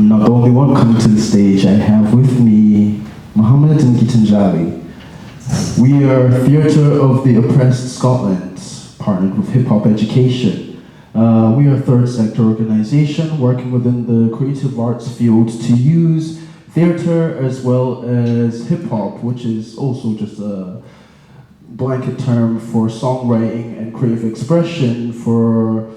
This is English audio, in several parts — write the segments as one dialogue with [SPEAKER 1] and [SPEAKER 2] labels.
[SPEAKER 1] I'm not the only one coming to the stage. I have with me Muhamed and Geetanjali. We are Theatre of the Oppressed Scotland, partnered with Hip Hop Education. We are a third sector organisation working within the creative arts field to use theatre as well as hip hop, which is also just a blanket term for songwriting and creative expression, for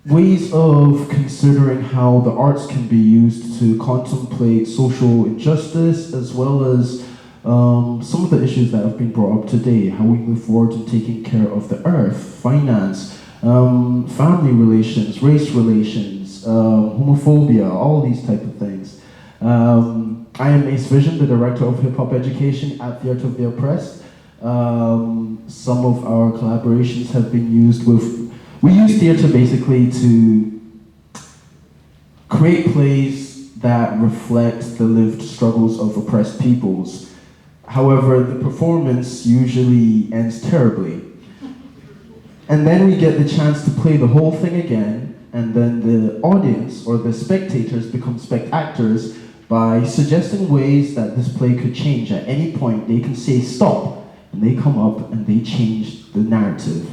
[SPEAKER 1] ways of considering how the arts can be used to contemplate social injustice, as well as some of the issues that have been brought up today, how we move forward in taking care of the earth, finance, family relations, race relations, homophobia, all these type of things. I am Ace Vision, the director of hip hop education at Theatre of the Oppressed. Some of our collaborations have been used with, we use theatre basically to create plays that reflect the lived struggles of oppressed peoples. However, the performance usually ends terribly. And then we get the chance to play the whole thing again, and then the audience or the spectators become spectators by suggesting ways that this play could change. At any point, they can say stop, and they come up and they change the narrative.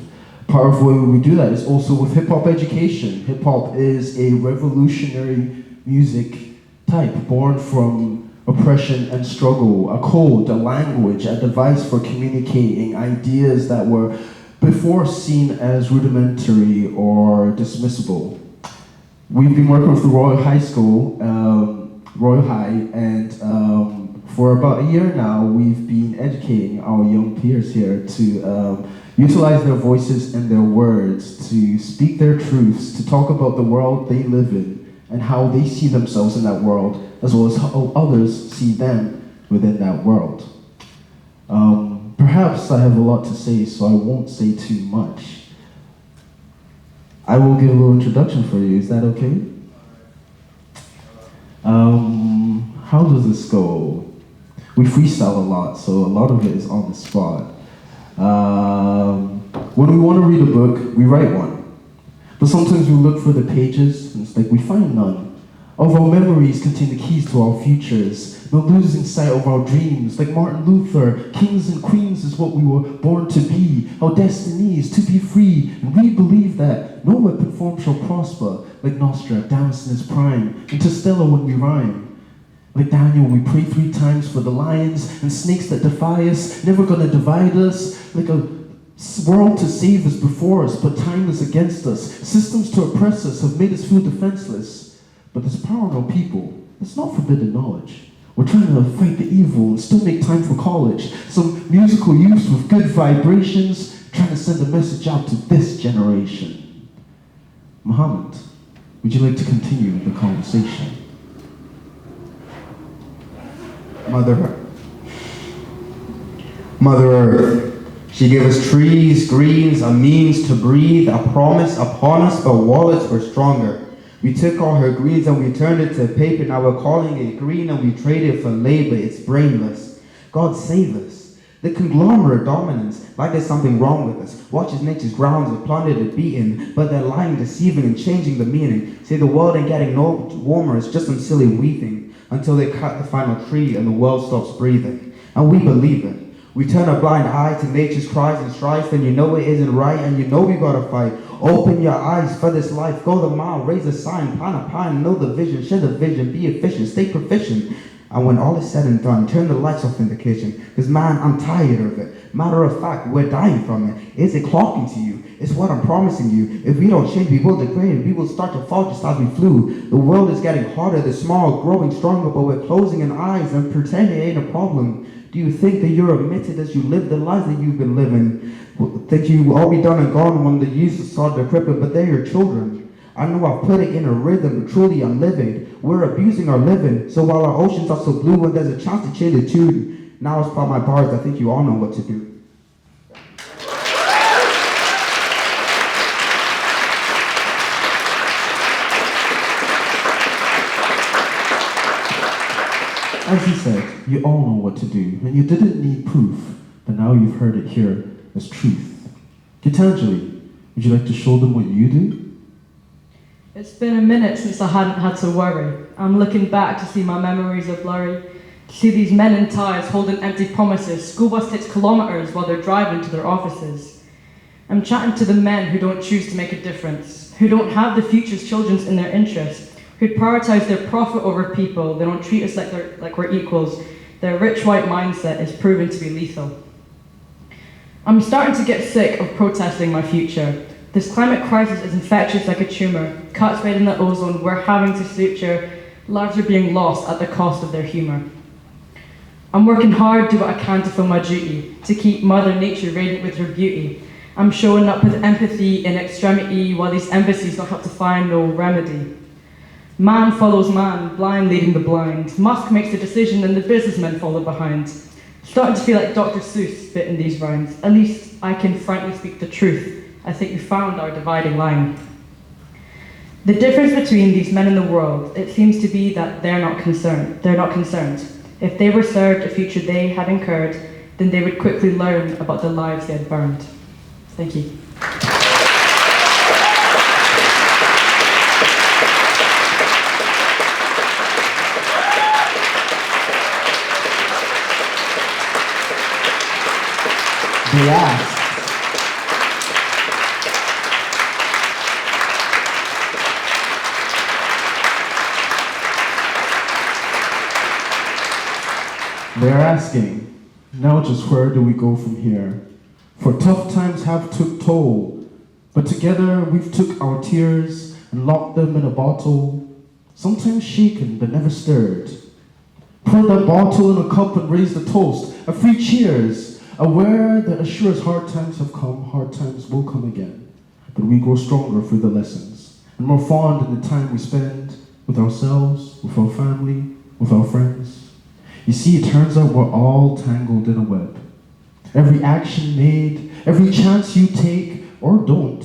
[SPEAKER 1] Part of the way we do that is also with hip-hop education. Hip-hop is a revolutionary music type born from oppression and struggle, a code, a language, a device for communicating ideas that were before seen as rudimentary or dismissible. We've been working with the Royal High School, Royal High, and for about a year now, we've been educating our young peers here to utilize their voices and their words, to speak their truths, to talk about the world they live in and how they see themselves in that world, as well as how others see them within that world. Perhaps I have a lot to say, so I won't say too much. I will give a little introduction for you, is that okay? How does this go? We freestyle a lot, so a lot of it is on the spot. When we want to read a book, we write one. But sometimes we look for the pages, and it's like we find none. Of our memories contain the keys to our futures, no losing sight of our dreams. Like Martin Luther, kings and queens is what we were born to be. Our destiny is to be free, and we believe that no weapon formed shall prosper. Like Nostradamus in his prime, Interstellar when we rhyme. Like Daniel, we pray 3 times for the lions and snakes that defy us, never gonna divide us. Like a world to save us before us, but time is against us. Systems to oppress us have made us feel defenseless. But there's power in our people. It's not forbidden knowledge. We're trying to fight the evil and still make time for college. Some musical youth with good vibrations, trying to send a message out to this generation. Muhamed, would you like to continue the conversation?
[SPEAKER 2] Mother Earth. She gave us trees, greens, a means to breathe, a promise upon us, but wallets were stronger. We took all her greens and we turned it to paper. Now we're calling it green and we trade it for labor. It's brainless. God save us. The conglomerate dominance, like there's something wrong with us. Watches nature's grounds are plundered and beaten, but they're lying, deceiving, and changing the meaning. Say the world ain't getting no warmer, it's just some silly weeping. Until they cut the final tree and the world stops breathing. And we believe it. We turn a blind eye to nature's cries and strife, and you know it isn't right, and you know we gotta fight. Open your eyes for this life, go the mile, raise a sign, pine a pine, know the vision, share the vision, be efficient, stay proficient. And when all is said and done, turn the lights off in the kitchen. Cause man, I'm tired of it. Matter of fact, we're dying from it. Is it clocking to you? It's what I'm promising you. If we don't change, we will degrade. We will start to fall just as we flew. The world is getting harder, the small growing stronger, but we're closing in eyes and pretending it ain't a problem. Do you think that you're omitted as you live the lives that you've been living? Think you will all be done and gone when the youth start decrepit, but they're your children. I know I've put it in a rhythm, but truly I'm living. We're abusing our living, so while our oceans are so blue and there's a chance to change the tune, now it's by my bars, I think you all know what to do.
[SPEAKER 1] As he said, you all know what to do, and you didn't need proof, but now you've heard it here as truth. Geetanjali, would you like to show them what you do?
[SPEAKER 3] It's been a minute since I hadn't had to worry. I'm looking back to see my memories of blurry, to see these men in ties holding empty promises. School bus takes kilometres while they're driving to their offices. I'm chatting to the men who don't choose to make a difference, who don't have the future's children's in their interest, who prioritise their profit over people. They don't treat us like we're equals. Their rich white mindset is proven to be lethal. I'm starting to get sick of protesting my future. This climate crisis is infectious like a tumour. Cuts made in the ozone, we're having to suture. Lives are being lost at the cost of their humour. I'm working hard, do what I can to fill my duty, to keep Mother Nature radiant with her beauty. I'm showing up with empathy in extremity, while these embassies don't help to find no remedy. Man follows man, blind leading the blind. Musk makes the decision and the businessmen follow behind. Starting to feel like Dr. Seuss spitting these rhymes. At least I can frankly speak the truth. I think we found our dividing line. The difference between these men in the world, it seems to be that they're not concerned. If they were served a future they had incurred, then they would quickly learn about the lives they had burned. Thank you.
[SPEAKER 1] They asked, they're asking, now just where do we go from here? For tough times have took toll, but together we've took our tears and locked them in a bottle, sometimes shaken but never stirred. Pour that bottle in a cup and raise the toast, a free cheers, aware that as sure as hard times have come, hard times will come again. But we grow stronger through the lessons, and more fond in the time we spend with ourselves, with our family, with our friends. You see, it turns out we're all tangled in a web. Every action made, every chance you take or don't,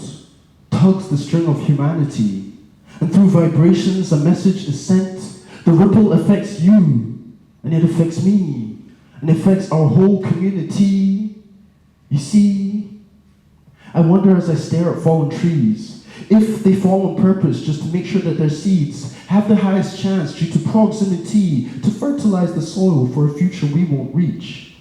[SPEAKER 1] tugs the string of humanity. And through vibrations, a message is sent. The ripple affects you, and it affects me, and affects our whole community. You see, I wonder as I stare at fallen trees, if they fall on purpose just to make sure that their seeds have the highest chance due to proximity to fertilize the soil for a future we won't reach.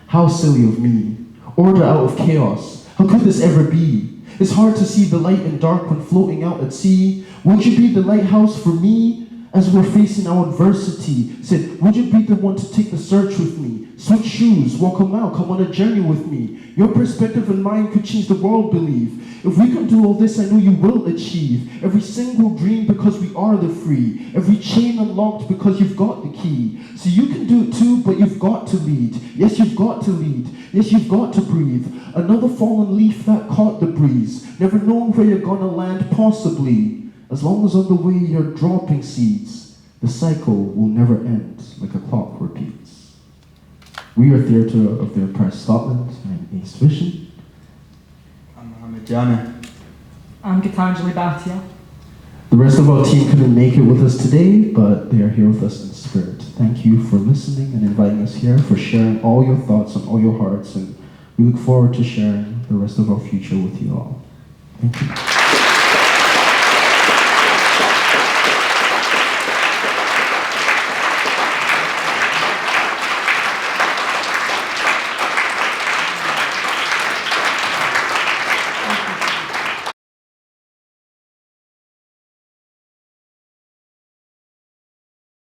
[SPEAKER 1] How silly of me. Order out of chaos. How could this ever be? It's hard to see the light in dark when floating out at sea. Would you be the lighthouse for me as we're facing our adversity? Said, would you be the one to take the search with me? Switch shoes, walk a mile, come on a journey with me. Your perspective and mine could change the world, believe. If we can do all this, I know you will achieve. Every single dream because we are the free. Every chain unlocked because you've got the key. So you can do it too, but you've got to lead. Yes, you've got to lead. Yes, you've got to breathe. Another fallen leaf that caught the breeze. Never knowing where you're gonna land, possibly. As long as on the way you're dropping seeds, the cycle will never end like a clock repeats. We are Theatre of the Oppressed Scotland. I'm Ace Vision.
[SPEAKER 2] I'm Muhamed.
[SPEAKER 3] I'm Geetanjali.
[SPEAKER 1] The rest of our team couldn't make it with us today, but they are here with us in spirit. Thank you for listening and inviting us here, for sharing all your thoughts and all your hearts, and we look forward to sharing the rest of our future with you all. Thank you.